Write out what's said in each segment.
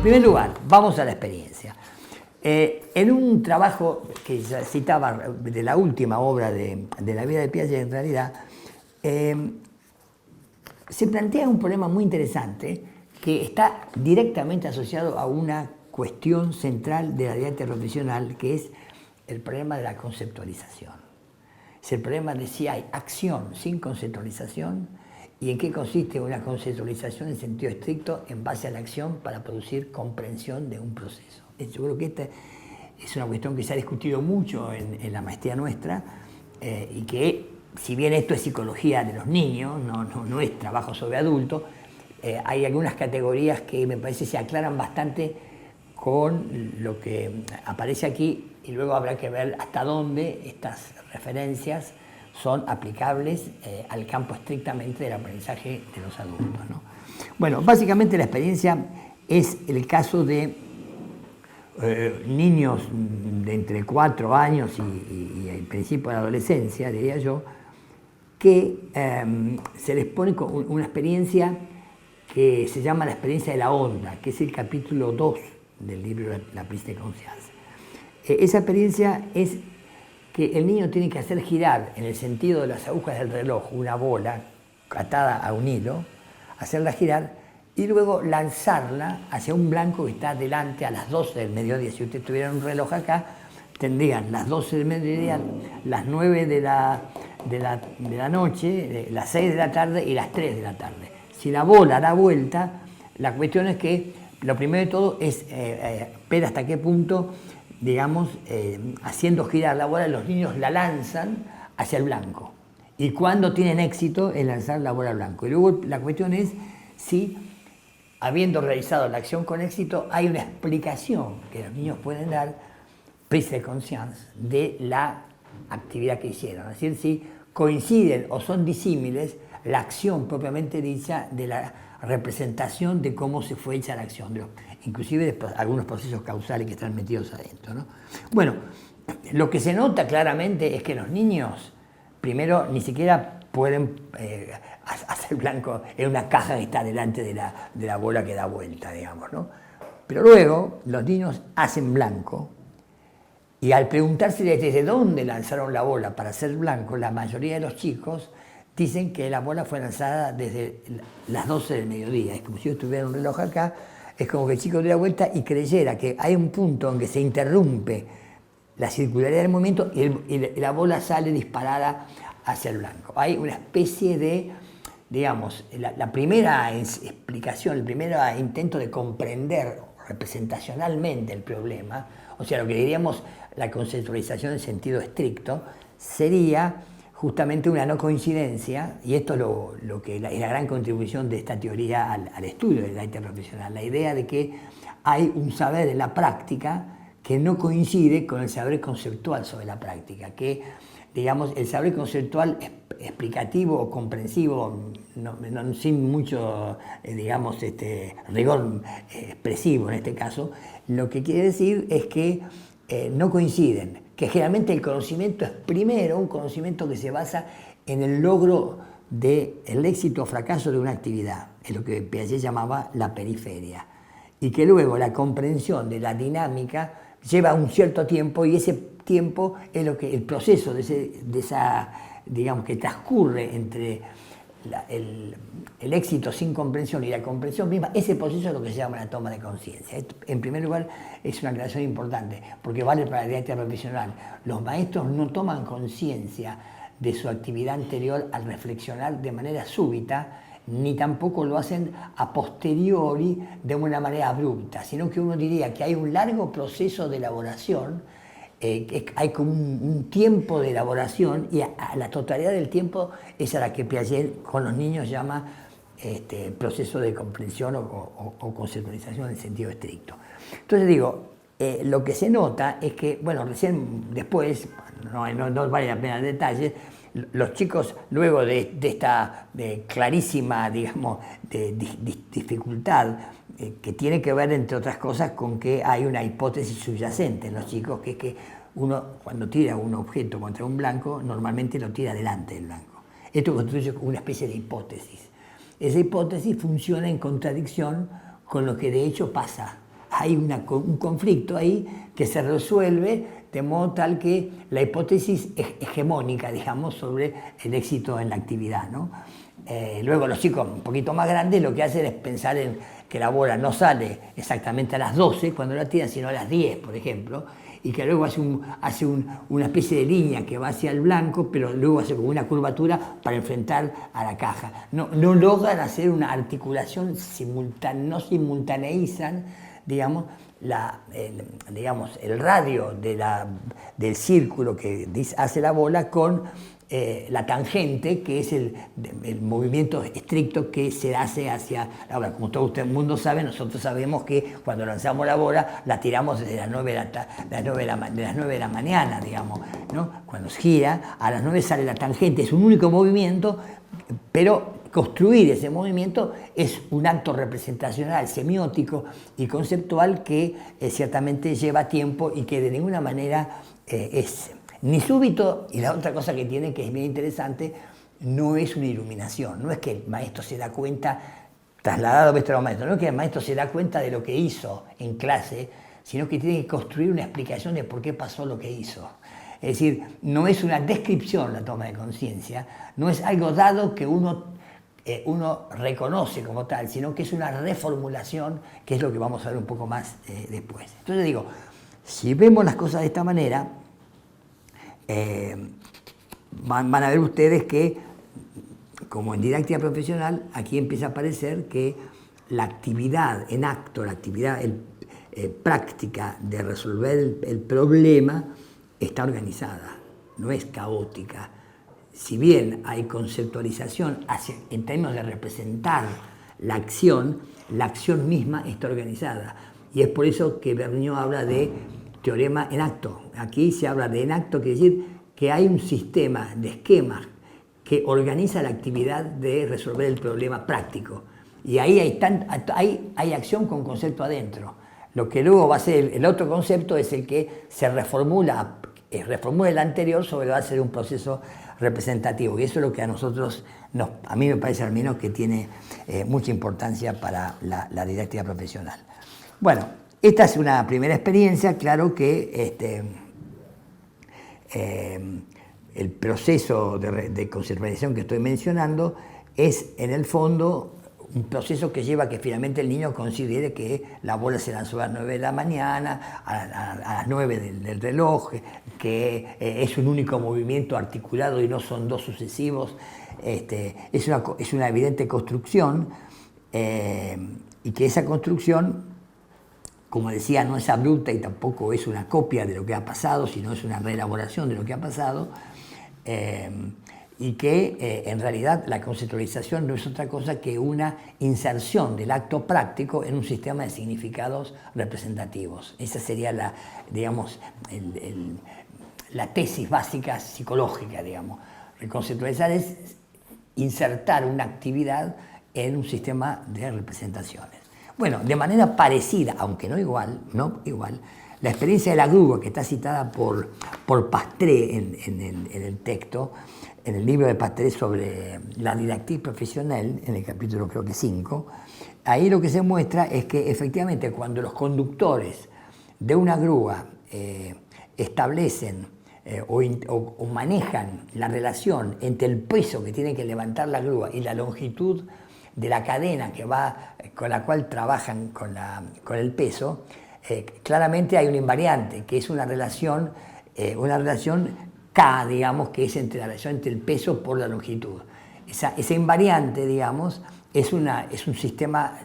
primer lugar, vamos a la experiencia. En un trabajo que ya citaba de la última obra de la vida de Piaget, en realidad, se plantea un problema muy interesante que está directamente asociado a una cuestión central de la didáctica profesional, que es el problema de la conceptualización. Es el problema de si hay acción sin conceptualización y en qué consiste una conceptualización en sentido estricto en base a la acción para producir comprensión de un proceso. Yo creo que esta es una cuestión que se ha discutido mucho en la maestría nuestra y que, si bien esto es psicología de los niños, no es trabajo sobre adultos, hay algunas categorías que me parece se aclaran bastante con lo que aparece aquí y luego habrá que ver hasta dónde estas referencias son aplicables al campo estrictamente del aprendizaje de los adultos, ¿no? Bueno, básicamente la experiencia es el caso de niños de entre 4 años y el principio de la adolescencia, diría yo, que se les pone con una experiencia que se llama la experiencia de la onda, que es el capítulo 2 del libro La prise de confianza. Esa experiencia es que el niño tiene que hacer girar, en el sentido de las agujas del reloj, una bola atada a un hilo, hacerla girar y luego lanzarla hacia un blanco que está delante a las 12 del mediodía. Si usted tuviera un reloj acá, tendrían las 12 del mediodía, las 9 de la noche, las 6 de la tarde y las 3 de la tarde. Si la bola da vuelta, la cuestión es que lo primero de todo es ver hasta qué punto, digamos, haciendo girar la bola, los niños la lanzan hacia el blanco. Y cuando tienen éxito en lanzar la bola al blanco. Y luego la cuestión es si, habiendo realizado la acción con éxito, hay una explicación que los niños pueden dar, prise de conscience, de la actividad que hicieron. Es decir, si coinciden o son disímiles la acción propiamente dicha de la representación de cómo se fue hecha la acción, inclusive de algunos procesos causales que están metidos adentro, ¿no? Bueno, lo que se nota claramente es que los niños, primero, ni siquiera pueden hacer blanco en una caja que está delante de la bola que da vuelta, digamos, ¿no? Pero luego los niños hacen blanco y al preguntarse desde dónde lanzaron la bola para hacer blanco, la mayoría de los chicos dicen que la bola fue lanzada desde las 12 del mediodía. Es como si yo tuviera un reloj acá, es como que el chico diera vuelta y creyera que hay un punto en que se interrumpe la circularidad del movimiento y la bola sale disparada hacia el blanco. Hay una especie de, digamos, la primera explicación, el primer intento de comprender representacionalmente el problema, o sea, lo que diríamos la conceptualización en sentido estricto, sería justamente una no coincidencia, y esto es lo que es la gran contribución de esta teoría al estudio de la didáctica profesional, la idea de que hay un saber en la práctica que no coincide con el saber conceptual sobre la práctica, que, digamos, el saber conceptual explicativo o comprensivo, sin mucho, digamos, rigor expresivo en este caso, lo que quiere decir es que no coinciden, que generalmente el conocimiento es primero un conocimiento que se basa en el logro del éxito o fracaso de una actividad, es lo que Piaget llamaba la periferia, y que luego la comprensión de la dinámica lleva un cierto tiempo y ese tiempo es lo que el proceso de esa, digamos, que transcurre entre el éxito sin comprensión y la comprensión misma, ese proceso es lo que se llama la toma de conciencia. En primer lugar, es una aclaración importante, porque vale para la didáctica profesional. Los maestros no toman conciencia de su actividad anterior al reflexionar de manera súbita, ni tampoco lo hacen a posteriori de una manera abrupta, sino que uno diría que hay un largo proceso de elaboración, hay como un tiempo de elaboración y a la totalidad del tiempo es a la que Piaget con los niños llama proceso de comprensión o conceptualización en sentido estricto. Entonces digo, lo que se nota es que, bueno, recién después, no vale la pena el detalle, los chicos luego de esta clarísima, digamos, dificultad, que tiene que ver, entre otras cosas, con que hay una hipótesis subyacente en los chicos, que es que uno, cuando tira un objeto contra un blanco, normalmente lo tira delante del blanco. Esto constituye una especie de hipótesis. Esa hipótesis funciona en contradicción con lo que de hecho pasa hay un conflicto ahí que se resuelve de modo tal que la hipótesis hegemónica, digamos, sobre el éxito en la actividad, ¿no? Luego los chicos un poquito más grandes lo que hacen es pensar en que la bola no sale exactamente a las 12 cuando la tiran, sino a las 10, por ejemplo, y que luego hace una especie de línea que va hacia el blanco, pero luego hace como una curvatura para enfrentar a la caja. No logran hacer una articulación simultánea, no simultaneizan, digamos, el radio del círculo que hace la bola con la tangente, que es el movimiento estricto que se hace hacia... Ahora, como todo el mundo sabe, nosotros sabemos que cuando lanzamos la bola, la tiramos desde las 9 de la mañana, digamos, ¿no? Cuando gira, a las 9 sale la tangente, es un único movimiento, pero construir ese movimiento es un acto representacional, semiótico y conceptual que ciertamente lleva tiempo y que de ninguna manera es ni súbito, y la otra cosa que tiene, que es bien interesante, no es una iluminación, no es que el maestro se da cuenta, trasladado a nuestro maestro, no es que el maestro se da cuenta de lo que hizo en clase, sino que tiene que construir una explicación de por qué pasó lo que hizo. Es decir, no es una descripción la toma de conciencia, no es algo dado que uno reconoce como tal, sino que es una reformulación, que es lo que vamos a ver un poco más después. Entonces digo, si vemos las cosas de esta manera, van a ver ustedes que, como en didáctica profesional, aquí empieza a aparecer que la actividad en acto, la actividad práctica de resolver el problema está organizada, no es caótica. Si bien hay conceptualización en términos de representar la acción misma está organizada. Y es por eso que Vergniaud habla de teorema en acto. Aquí se habla de en acto, quiere decir que hay un sistema de esquemas que organiza la actividad de resolver el problema práctico. Y ahí hay acción con concepto adentro. Lo que luego va a ser el otro concepto es el que se reformula el anterior sobre la base de un proceso representativo. Y eso es lo que a nosotros, a mí me parece al menos que tiene mucha importancia para la didáctica profesional. Bueno, esta es una primera experiencia. Claro que el proceso de conceptualización que estoy mencionando es en el fondo un proceso que lleva a que finalmente el niño considere que la bola se lanzó a las 9 de la mañana, a las 9 del reloj, que es un único movimiento articulado y no son dos sucesivos. Es una evidente construcción y que esa construcción, como decía, no es abrupta y tampoco es una copia de lo que ha pasado, sino es una reelaboración de lo que ha pasado. Y que en realidad la conceptualización no es otra cosa que una inserción del acto práctico en un sistema de significados representativos. Esa sería la tesis básica psicológica, digamos. Reconceptualizar es insertar una actividad en un sistema de representaciones. Bueno, de manera parecida, aunque no igual, la experiencia de la grúa, que está citada por Pastré en el texto, en el libro de Pastré sobre la didáctica profesional, en el capítulo creo que 5, ahí lo que se muestra es que efectivamente cuando los conductores de una grúa establecen o manejan la relación entre el peso que tiene que levantar la grúa y la longitud de la cadena con la cual trabajan con el peso, claramente hay un invariante, que es una relación K, digamos, que es la relación entre el peso por la longitud. Ese invariante, digamos, es un sistema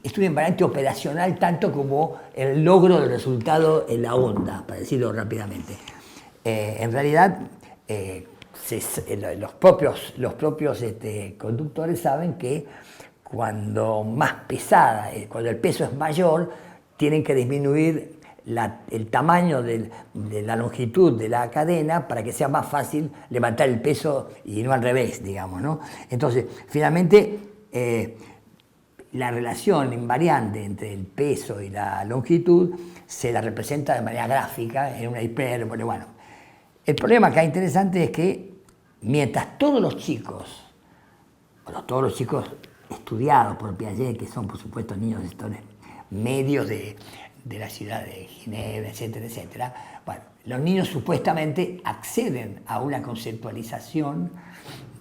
es un invariante operacional tanto como el logro del resultado en la onda, para decirlo rápidamente. En realidad, los propios conductores saben que cuando más pesada, cuando el peso es mayor, tienen que disminuir el tamaño de la longitud de la cadena para que sea más fácil levantar el peso y no al revés, digamos, ¿no? Entonces, finalmente, la relación invariante entre el peso y la longitud se la representa de manera gráfica en una hipérbole. Bueno, el problema acá interesante es que mientras todos los chicos estudiados por Piaget, que son por supuesto niños medios de la ciudad de Ginebra, etcétera, etcétera. Bueno, los niños supuestamente acceden a una conceptualización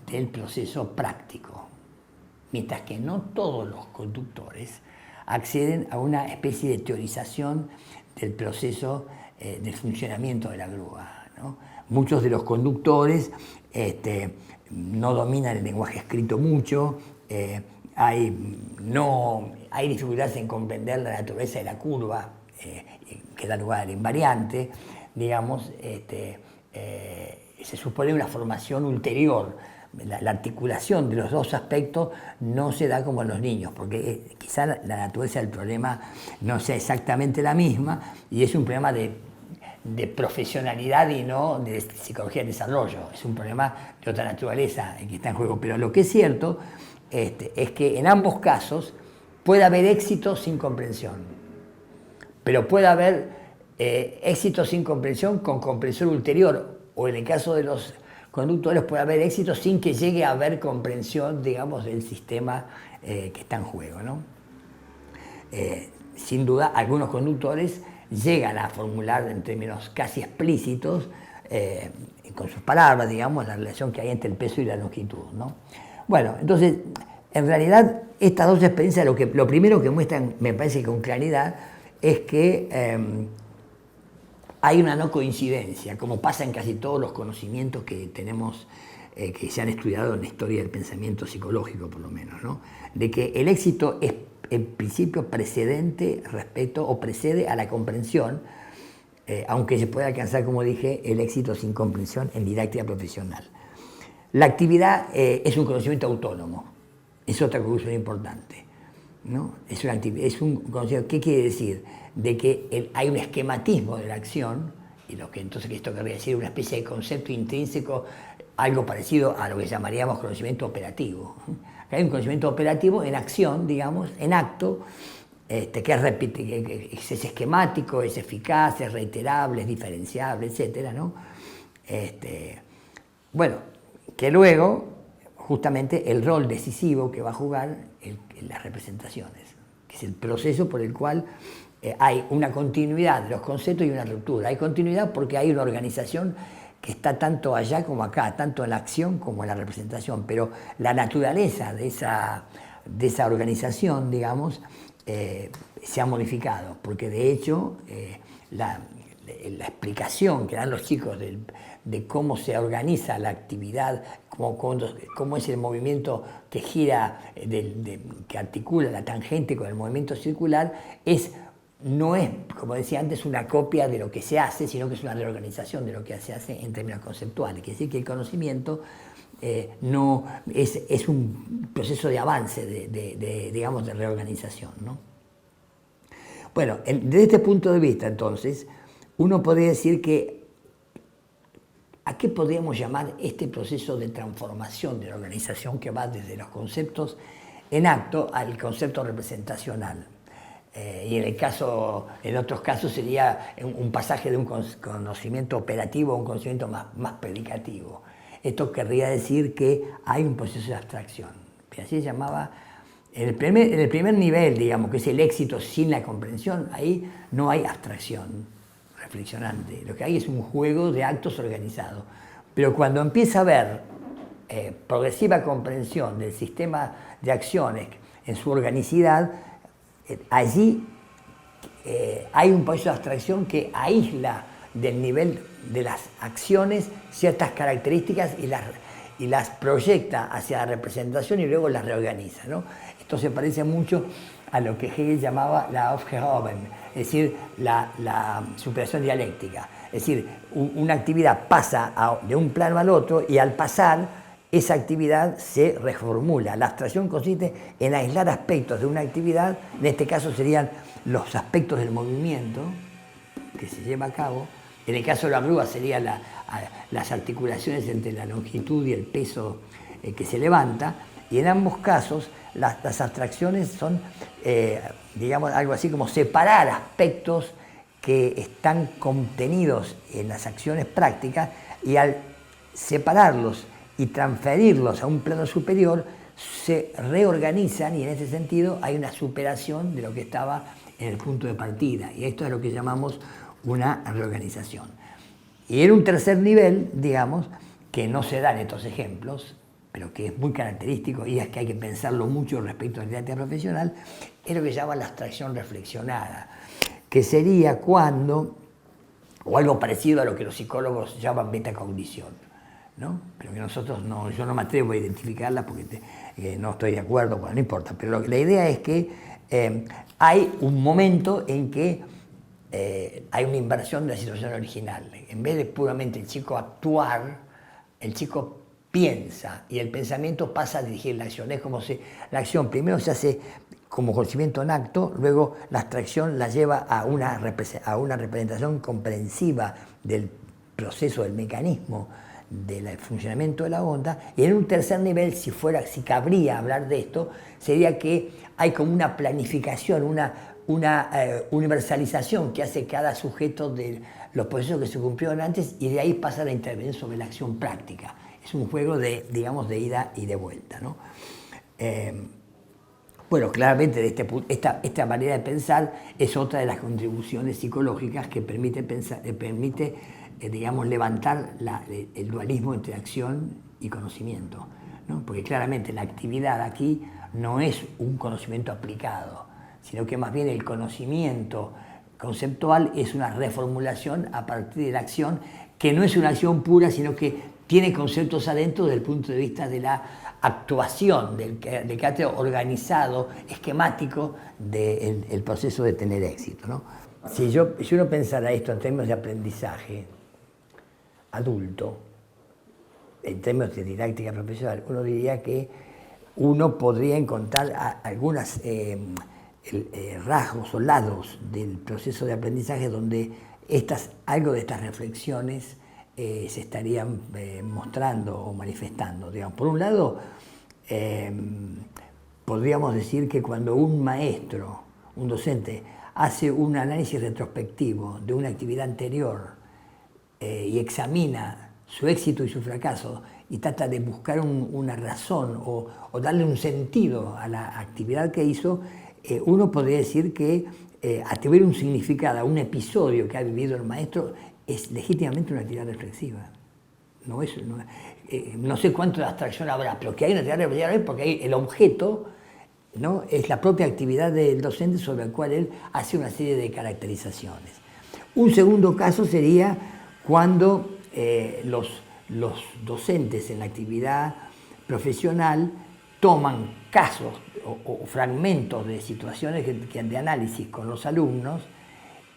del proceso práctico, mientras que no todos los conductores acceden a una especie de teorización del proceso del funcionamiento de la grúa, ¿no? Muchos de los conductores no dominan el lenguaje escrito mucho, hay dificultades en comprender la naturaleza de la curva que da lugar al invariante, digamos, se supone una formación ulterior. La articulación de los dos aspectos no se da como en los niños, porque quizá la naturaleza del problema no sea exactamente la misma y es un problema de profesionalidad y no de psicología del desarrollo. Es un problema de otra naturaleza el que está en juego. Pero lo que es cierto es que en ambos casos puede haber éxito sin comprensión, pero puede haber éxito sin comprensión con comprensión ulterior, o en el caso de los conductores puede haber éxito sin que llegue a haber comprensión, digamos, del sistema que está en juego, ¿no? Sin duda, algunos conductores llegan a formular en términos casi explícitos, con sus palabras, digamos, la relación que hay entre el peso y la longitud, ¿no? Bueno, entonces, en realidad, estas dos experiencias lo primero que muestran, me parece con claridad, es que hay una no coincidencia, como pasa en casi todos los conocimientos que tenemos, que se han estudiado en la historia del pensamiento psicológico, por lo menos, ¿no? De que el éxito es, en principio, precedente respecto o precede a la comprensión, aunque se puede alcanzar, como dije, el éxito sin comprensión en didáctica profesional. La actividad es un conocimiento autónomo, es otra conclusión importante, ¿no? Es un conocimiento, ¿qué quiere decir? De que hay un esquematismo de la acción, y entonces esto querría decir una especie de concepto intrínseco, algo parecido a lo que llamaríamos conocimiento operativo. Hay un conocimiento operativo en acción, digamos, en acto, que es esquemático, es eficaz, es reiterable, es diferenciable, etcétera, ¿no? Bueno, que luego, justamente, el rol decisivo que va a jugar en las representaciones, que es el proceso por el cual hay una continuidad de los conceptos y una ruptura. Hay continuidad porque hay una organización que está tanto allá como acá, tanto en la acción como en la representación, pero la naturaleza de esa organización, digamos, se ha modificado, porque de hecho la explicación que dan los chicos de cómo se organiza la actividad, cómo es el movimiento que gira, que articula la tangente con el movimiento circular, no es, como decía antes, una copia de lo que se hace, sino que es una reorganización de lo que se hace en términos conceptuales. Quiere decir que el conocimiento no es un proceso de avance, digamos, de reorganización, ¿no? Bueno, desde este punto de vista, entonces, uno podría decir que ¿a qué podríamos llamar este proceso de transformación de la organización que va desde los conceptos en acto al concepto representacional? Y en otros casos sería un pasaje de un conocimiento operativo a un conocimiento más predicativo. Esto querría decir que hay un proceso de abstracción. Así se llamaba, en el primer nivel, digamos, que es el éxito sin la comprensión, ahí no hay abstracción reflexionante. Lo que hay es un juego de actos organizados. Pero cuando empieza a haber progresiva comprensión del sistema de acciones en su organicidad, allí hay un proceso de abstracción que aísla del nivel de las acciones ciertas características y las proyecta hacia la representación y luego las reorganiza, ¿no? Esto se parece mucho a lo que Hegel llamaba la Aufgaben, es decir, la superación dialéctica. Es decir, una actividad pasa de un plano al otro y al pasar esa actividad se reformula. La abstracción consiste en aislar aspectos de una actividad, en este caso serían los aspectos del movimiento que se lleva a cabo. En el caso de la grúa serían las articulaciones entre la longitud y el peso que se levanta, y en ambos casos las abstracciones son, digamos, algo así como separar aspectos que están contenidos en las acciones prácticas, y al separarlos y transferirlos a un plano superior, se reorganizan, y en ese sentido hay una superación de lo que estaba en el punto de partida, y esto es lo que llamamos una reorganización. Y en un tercer nivel, digamos, que no se dan estos ejemplos, pero que es muy característico y es que hay que pensarlo mucho respecto a la didáctica profesional, es lo que se llama la abstracción reflexionada, que sería cuando, o algo parecido a lo que los psicólogos llaman metacognición, ¿no? Pero que nosotros no, yo no me atrevo a identificarla porque no estoy de acuerdo, bueno, no importa, pero la idea es que hay un momento en que hay una inversión de la situación original. En vez de puramente el chico actuar, el chico piensa y el pensamiento pasa a dirigir la acción. Es como si la acción primero se hace como conocimiento en acto, luego la abstracción la lleva a una representación comprensiva del proceso, del mecanismo del funcionamiento de la onda, y en un tercer nivel, si cabría hablar de esto, sería que hay como una planificación, una universalización que hace cada sujeto de los procesos que se cumplieron antes, y de ahí pasa la intervención sobre la acción práctica. Es un juego de, digamos, de ida y de vuelta, ¿no? Bueno, claramente esta manera de pensar es otra de las contribuciones psicológicas que permite digamos, levantar el dualismo entre acción y conocimiento, ¿no? Porque claramente la actividad aquí no es un conocimiento aplicado, sino que más bien el conocimiento conceptual es una reformulación a partir de la acción, que no es una acción pura, sino que tiene conceptos adentro desde el punto de vista de la actuación, del carácter organizado, esquemático del proceso de tener éxito, ¿no? Si uno pensara esto en términos de aprendizaje adulto, en términos de didáctica profesional, uno diría que uno podría encontrar algunos rasgos o lados del proceso de aprendizaje donde algo de estas reflexiones se estarían mostrando o manifestando. Digamos, por un lado, podríamos decir que cuando un maestro, un docente, hace un análisis retrospectivo de una actividad anterior y examina su éxito y su fracaso y trata de buscar una razón o darle un sentido a la actividad que hizo, uno podría decir que atribuir un significado a un episodio que ha vivido el maestro es legítimamente una actividad reflexiva. No sé cuánto de abstracción habrá, pero que hay una actividad reflexiva porque hay el objeto, ¿no? Es la propia actividad del docente sobre el cual él hace una serie de caracterizaciones. Un segundo caso sería cuando los docentes en la actividad profesional toman casos o fragmentos de situaciones de análisis con los alumnos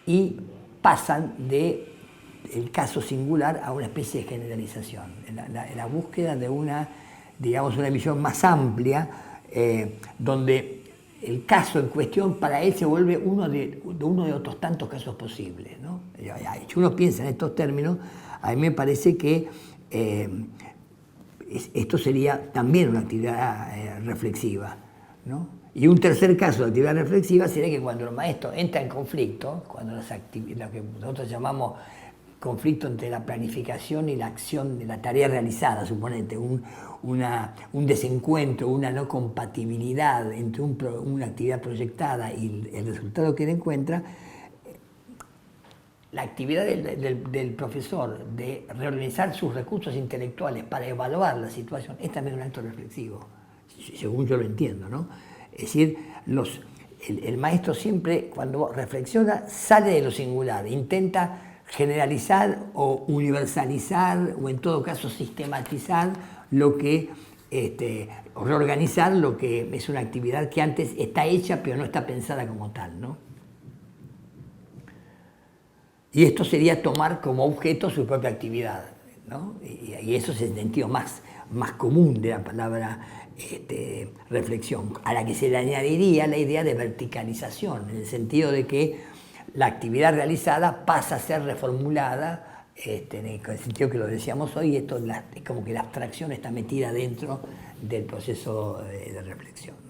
y pasan del caso singular a una especie de generalización, en la búsqueda de una visión más amplia, donde el caso en cuestión para él se vuelve uno de otros tantos casos posibles, ¿no? Si uno piensa en estos términos, a mí me parece que esto sería también una actividad reflexiva, ¿no? Y un tercer caso de actividad reflexiva sería que cuando el maestro entra en conflicto, cuando lo que nosotros llamamos conflicto entre la planificación y la acción de la tarea realizada, suponete, un desencuentro, una no compatibilidad entre una actividad proyectada y el resultado que él encuentra, la actividad del profesor de reorganizar sus recursos intelectuales para evaluar la situación es también un acto reflexivo, según yo lo entiendo, ¿no? Es decir, el maestro siempre, cuando reflexiona, sale de lo singular, intenta generalizar o universalizar o en todo caso sistematizar o reorganizar lo que es una actividad que antes está hecha pero no está pensada como tal, ¿no? Y esto sería tomar como objeto su propia actividad, ¿no? Y eso es el sentido más común de la palabra reflexión, a la que se le añadiría la idea de verticalización, en el sentido de que la actividad realizada pasa a ser reformulada, en el sentido que lo decíamos hoy, esto es como que la abstracción está metida dentro del proceso de reflexión.